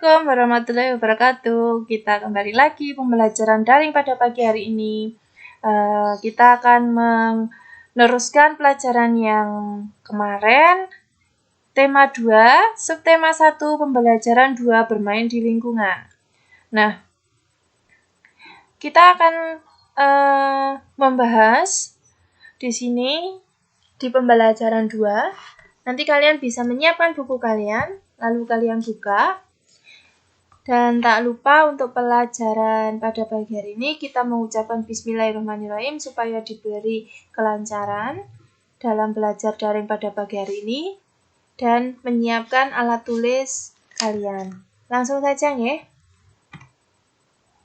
Assalamualaikum warahmatullahi wabarakatuh. Kita kembali lagi pembelajaran daring pada pagi hari ini. Kita akan meneruskan pelajaran yang kemarin. Tema 2, subtema 1, pembelajaran 2, bermain di lingkungan. Nah, kita akan membahas di sini di pembelajaran 2. Nanti kalian bisa menyiapkan buku kalian, lalu kalian buka. Dan tak lupa untuk pelajaran pada pagi hari ini kita mengucapkan bismillahirrahmanirrahim supaya diberi kelancaran dalam belajar daring pada pagi hari ini dan menyiapkan alat tulis kalian. Langsung saja ya.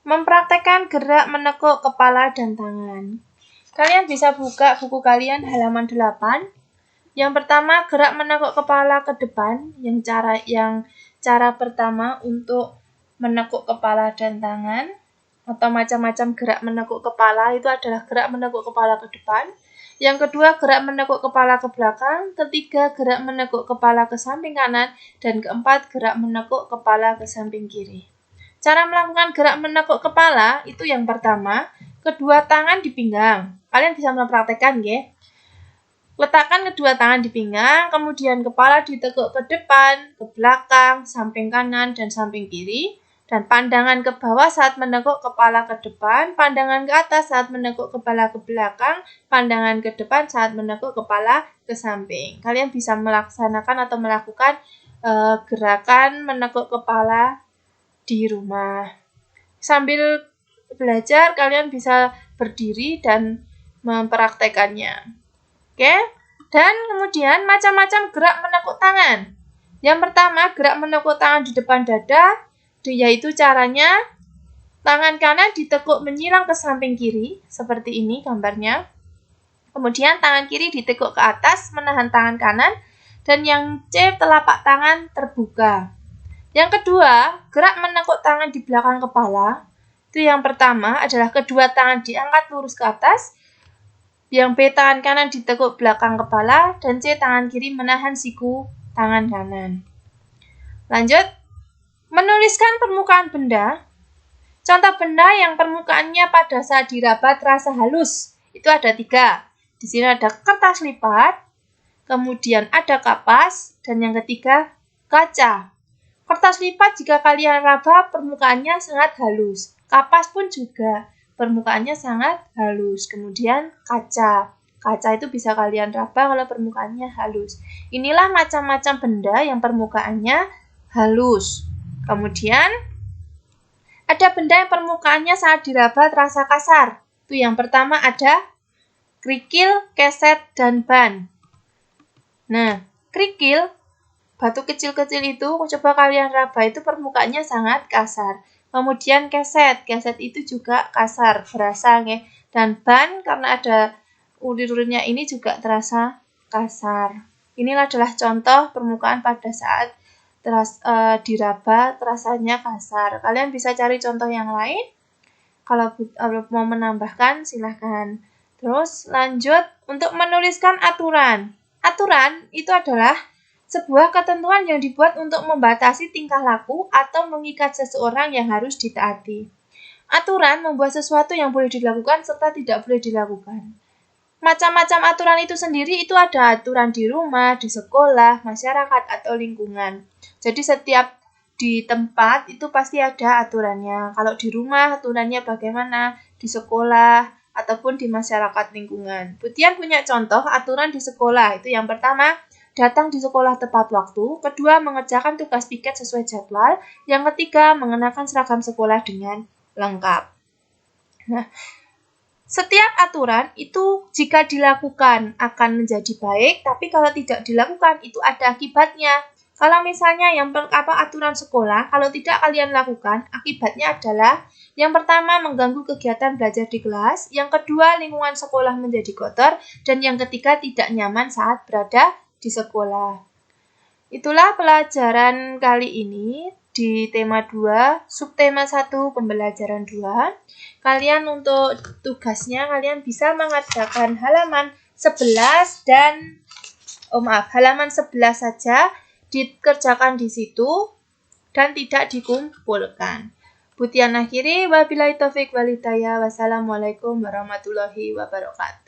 Mempraktekkan gerak menekuk kepala dan tangan. Kalian bisa buka buku kalian halaman 8. Yang pertama, gerak menekuk kepala ke depan. Cara pertama untuk menekuk kepala dan tangan atau macam-macam gerak menekuk kepala itu adalah gerak menekuk kepala ke depan. Yang kedua, gerak menekuk kepala ke belakang. Ketiga, gerak menekuk kepala ke samping kanan. Dan keempat, gerak menekuk kepala ke samping kiri. Cara melakukan gerak menekuk kepala itu yang pertama, kedua tangan di pinggang. Kalian bisa mempraktekkan ya. Letakkan kedua tangan di pinggang, kemudian kepala ditekuk ke depan, ke belakang, samping kanan, dan samping kiri. Dan pandangan ke bawah saat menekuk kepala ke depan, pandangan ke atas saat menekuk kepala ke belakang, pandangan ke depan saat menekuk kepala ke samping. Kalian bisa melaksanakan atau melakukan gerakan menekuk kepala di rumah. Sambil belajar, kalian bisa berdiri dan mempraktekannya. Oke? Dan kemudian macam-macam gerak menekuk tangan. Yang pertama, gerak menekuk tangan di depan dada, yaitu caranya tangan kanan ditekuk menyilang ke samping kiri, seperti ini gambarnya. Kemudian tangan kiri ditekuk ke atas, menahan tangan kanan, dan yang C, telapak tangan terbuka. Yang kedua, gerak menekuk tangan di belakang kepala. Itu yang pertama adalah kedua tangan diangkat lurus ke atas. Yang B, tangan kanan ditekuk belakang kepala, dan C, tangan kiri menahan siku tangan kanan. Lanjut. Menuliskan permukaan benda. Contoh benda yang permukaannya pada saat diraba terasa halus. Itu ada 3. Di sini ada kertas lipat, kemudian ada kapas, dan yang ketiga kaca. Kertas lipat jika kalian raba permukaannya sangat halus. Kapas pun juga permukaannya sangat halus. Kemudian kaca. Kaca itu bisa kalian raba kalau permukaannya halus. Inilah macam-macam benda yang permukaannya halus. Kemudian ada benda yang permukaannya saat diraba terasa kasar. Itu yang pertama ada kerikil, keset, dan ban. Nah, kerikil, batu kecil-kecil itu coba kalian raba itu permukaannya sangat kasar. Kemudian keset itu juga kasar, berasa ya. Dan ban karena ada ulir-ulirnya ini juga terasa kasar. Inilah adalah contoh permukaan pada saat diraba terasanya kasar. Kalian bisa cari contoh yang lain. Kalau mau menambahkan silahkan. Terus lanjut untuk menuliskan aturan. Aturan itu adalah sebuah ketentuan yang dibuat untuk membatasi tingkah laku atau mengikat seseorang yang harus ditaati. Aturan membuat sesuatu yang boleh dilakukan serta tidak boleh dilakukan. Macam-macam aturan itu sendiri itu ada aturan di rumah, di sekolah, masyarakat, atau lingkungan. Jadi setiap di tempat itu pasti ada aturannya. Kalau di rumah aturannya bagaimana, di sekolah, ataupun di masyarakat lingkungan. Putian punya contoh aturan di sekolah. Itu yang pertama, datang di sekolah tepat waktu. Kedua, mengerjakan tugas piket sesuai jadwal. Yang ketiga, mengenakan seragam sekolah dengan lengkap. Nah, setiap aturan itu jika dilakukan akan menjadi baik, tapi kalau tidak dilakukan itu ada akibatnya. Kalau misalnya aturan sekolah, kalau tidak kalian lakukan, akibatnya adalah yang pertama mengganggu kegiatan belajar di kelas, yang kedua lingkungan sekolah menjadi kotor, dan yang ketiga tidak nyaman saat berada di sekolah. Itulah pelajaran kali ini di tema 2, subtema 1, pembelajaran 2. Kalian untuk tugasnya, kalian bisa mengerjakan halaman 11 dan halaman 11 saja, dikerjakan di situ. dan tidak dikumpulkan. Butian akhiri, wabillahi taufik walhidayah. Wassalamualaikum warahmatullahi wabarakatuh.